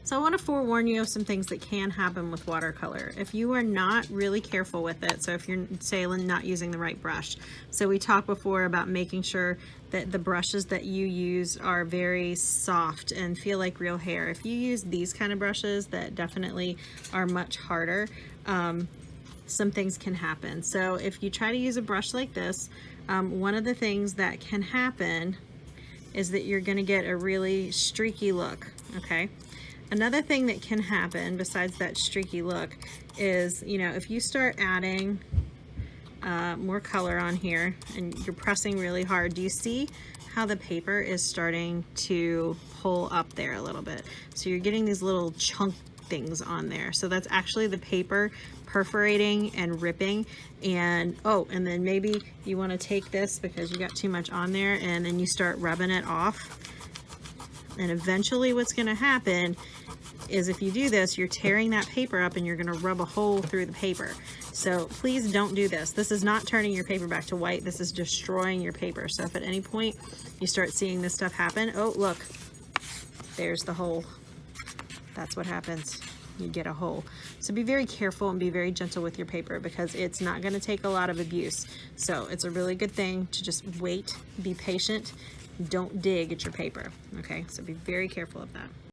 So I want to forewarn you of some things that can happen with watercolor. If you are not really careful with it, so if you're, say, not using the right brush. So we talked before about making sure that the brushes that you use are very soft and feel like real hair. If you use these kind of brushes that definitely are much harder, some things can happen. So if you try to use a brush like this, one of the things that can happen is that you're going to get a really streaky look, okay? Another thing that can happen besides that streaky look is, you know, if you start adding more color on here and you're pressing really hard, do you see how the paper is starting to pull up there a little bit? So you're getting these little chunk things on there. So that's actually the paper perforating and ripping. And oh, and then maybe you want to take this because you got too much on there, and then you start rubbing it off. And eventually what's going to happen is if you do this, you're tearing that paper up and you're going to rub a hole through the paper. So please don't do this. This is not turning your paper back to white. This is destroying your paper. So if at any point you start seeing this stuff happen, oh, look, there's the hole. That's what happens. You get a hole. So be very careful and be very gentle with your paper because it's not going to take a lot of abuse. So it's a really good thing to just wait, be patient, don't dig at your paper. Okay, so be very careful of that.